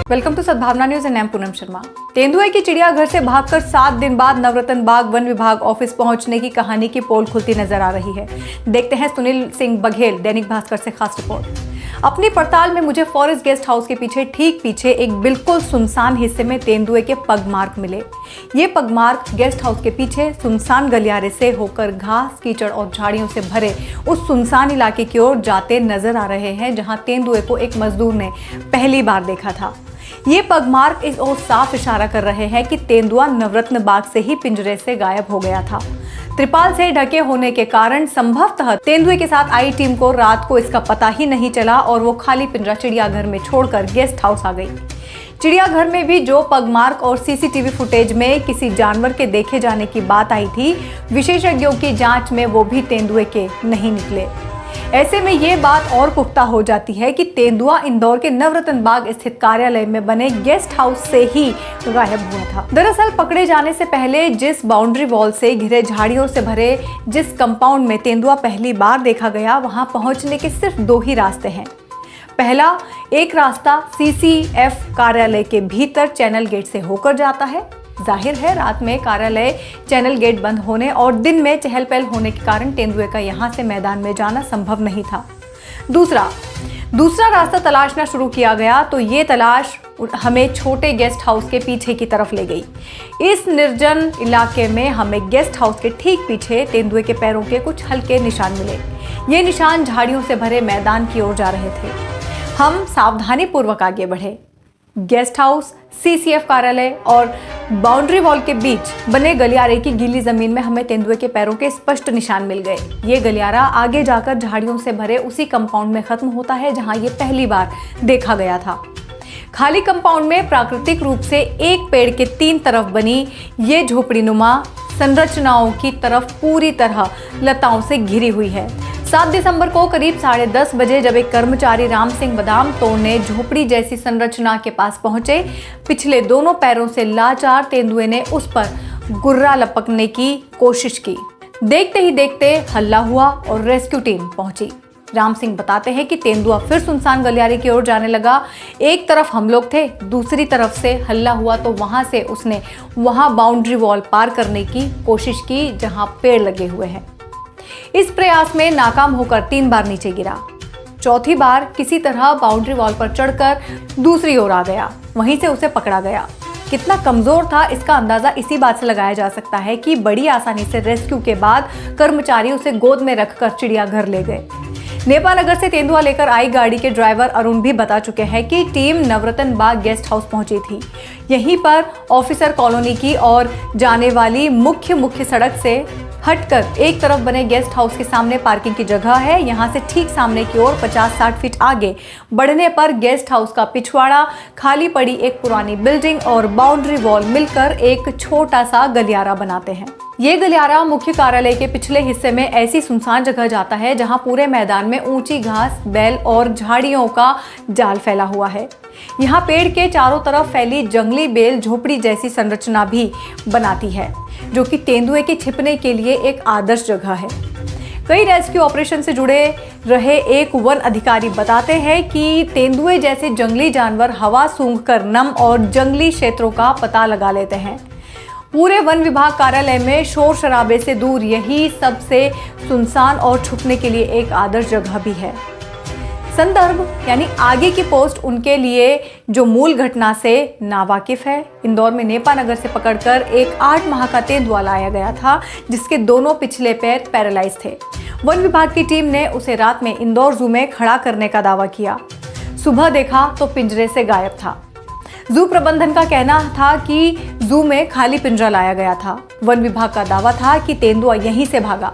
Welcome to सद्भावना news and Poonam Sharma. तेंदुए की चिड़ियाघर से भागकर 7 दिन बाद नवरत्न बाग वन विभाग ऑफिस पहुंचने की कहानी की पोल खुलती नजर आ रही है। देखते हैं सुनील सिंह बघेल दैनिक भास्कर से खास रिपोर्ट। अपनी पड़ताल में मुझे फॉरेस्ट गेस्ट हाउस के ठीक पीछे एक बिल्कुल सुनसान हिस्से में तेंदुए के पगमार्क मिले। ये पगमार्क गेस्ट हाउस के पीछे सुनसान गलियारे से होकर घास, कीचड़ और झाड़ियों से भरे उस सुनसान इलाके की ओर जाते नजर आ रहे हैं जहां तेंदुए को एक मजदूर ने पहली बार देखा था। ये पगमार्क इस ओर साफ इशारा कर रहे हैं कि तेंदुआ नवरत्न बाग से ही पिंजरे से गायब हो गया था। त्रिपाल से ढके होने के कारण संभवतः तेंदुए के साथ आई टीम को रात को इसका पता ही नहीं चला और वो खाली पिंजरा चिड़ियाघर में छोड़कर गेस्ट हाउस आ गई। चिड़ियाघर में भी जो पगमार्क और सीसीटीवी फुटेज में किसी जानवर के देखे जाने की बात आई थी, विशेषज्ञों की जांच में वो भी तेंदुए के नहीं निकले। ऐसे में ये बात और पुख्ता हो जाती है कि तेंदुआ इंदौर के नवरत्न बाग स्थित कार्यालय में बने गेस्ट हाउस से ही गायब हुआ था। दरअसल पकड़े जाने से पहले जिस बाउंड्री वॉल से घिरे झाड़ियों से भरे जिस कंपाउंड में तेंदुआ पहली बार देखा गया, वहां पहुंचने के सिर्फ 2 ही रास्ते हैं। पहला, एक रास्ता सीसीएफ कार्यालय के भीतर चैनल गेट से होकर जाता है। जाहिर है रात में कार्यालय चैनल गेट बंद होने और दिन में चहल पहल होने के कारण तेंदुए का यहां से मैदान में जाना संभव नहीं था। दूसरा रास्ता तलाशना शुरू किया गया तो ये तलाश हमें छोटे गेस्ट हाउस के पीछे की तरफ ले गई। इस निर्जन इलाके में हमें गेस्ट हाउस के ठीक पीछे तेंदुए के पैरों के कुछ हल्के निशान मिले। ये निशान झाड़ियों से भरे मैदान की ओर जा रहे थे। हम सावधानी पूर्वक आगे बढ़े। गेस्ट हाउस, सीसीएफ कार्यालय और बाउंड्री वॉल के बीच बने गलियारे की गीली जमीन में हमें तेंदुए के पैरों के स्पष्ट निशान मिल गए। ये गलियारा आगे जाकर झाड़ियों से भरे उसी कंपाउंड में खत्म होता है जहां ये पहली बार देखा गया था। खाली कंपाउंड में प्राकृतिक रूप से एक पेड़ के 3 तरफ बनी ये झोपड़ीनुमा संरचनाओं की तरफ पूरी तरह लताओं से घिरी हुई है। 7 दिसंबर को करीब 10:30 बजे जब एक कर्मचारी राम सिंह बादाम तोड़ने झोपड़ी जैसी संरचना के पास पहुंचे, पिछले दोनों पैरों से लाचार तेंदुए ने उस पर गुर्रा लपकने की कोशिश की। देखते ही देखते हल्ला हुआ और रेस्क्यू टीम पहुंची। राम सिंह बताते हैं कि तेंदुआ फिर सुनसान गलियारे की ओर जाने लगा। एक तरफ हम लोग थे, दूसरी तरफ से हल्ला हुआ तो वहां से उसने वहां बाउंड्री वॉल पार करने की कोशिश की जहां पेड़ लगे हुए हैं। इस प्रयास में नाकाम होकर 3 बार नीचे गिरा। चौथी बार किसी तरह बाउंड्री वॉल पर चढ़कर दूसरी ओर आ गया। वहीं से उसे पकड़ा गया। कितना कमजोर था इसका अंदाजा इसी बात से लगाया जा सकता है कि बड़ी आसानी से रेस्क्यू के बाद कर्मचारी उसे गोद में रखकर चिड़ियाघर ले गए। नेपाल नगर से तेंदुआ लेकर आई गाड़ी के ड्राइवर अरुण भी बता चुके हैं कि टीम नवरत्न बाग गेस्ट हाउस पहुंची थी। यहीं पर ऑफिसर कॉलोनी की और जाने वाली मुख्य सड़क से हटकर एक तरफ बने गेस्ट हाउस के सामने पार्किंग की जगह है। यहां से ठीक सामने की ओर 50-60 फीट आगे बढ़ने पर गेस्ट हाउस का पिछवाड़ा, खाली पड़ी एक पुरानी बिल्डिंग और बाउंड्री वॉल मिलकर एक छोटा सा गलियारा बनाते हैं। ये गलियारा मुख्य कार्यालय के पिछले हिस्से में ऐसी सुनसान जगह जाता है जहां पूरे मैदान में ऊंची घास, बैल और झाड़ियों का जाल फैला हुआ है। यहाँ पेड़ के चारों तरफ फैली जंगली बेल झोपड़ी जैसी संरचना भी बनाती है, जो कि तेंदुए के छिपने के लिए एक आदर्श जगह है। कई रेस्क्यू ऑपरेशन से जुड़े रहे एक वन अधिकारी बताते हैं कि तेंदुए जैसे जंगली जानवर हवा सूंघकर नम और जंगली क्षेत्रों का पता लगा लेते हैं। पूरे वन विभाग कार्यालय में शोर शराबे से दूर यही सबसे सुनसान और छुपने के लिए एक आदर्श जगह भी है। संदर्भ यानी आगे की पोस्ट उनके लिए जो मूल घटना से नावाकिफ है। इंदौर में नेपाल नगर से पकड़कर एक 8 माह का तेंदुआ लाया गया था जिसके दोनों पिछले पैर पैरालाइज थे। वन विभाग की टीम ने उसे रात में इंदौर जू में खड़ा करने का दावा किया। सुबह देखा तो पिंजरे से गायब था। जू प्रबंधन का कहना था कि जू में खाली पिंजरा लाया गया था। वन विभाग का दावा था कि तेंदुआ यहीं से भागा।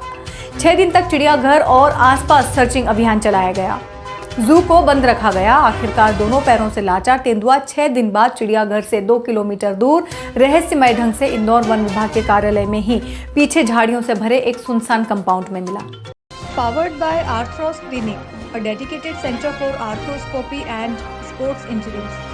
6 दिन तक चिड़ियाघर और आसपास सर्चिंग अभियान चलाया गया। जू को बंद रखा गया। आखिरकार दोनों पैरों से लाचार तेंदुआ 6 दिन बाद चिड़ियाघर से 2 किलोमीटर दूर रहस्यमय ढंग से इंदौर वन विभाग के कार्यालय में ही पीछे झाड़ियों से भरे एक सुनसान कंपाउंड में मिला। Powered by Arthros clinic, a dedicated centre for arthroscopy and sports injuries.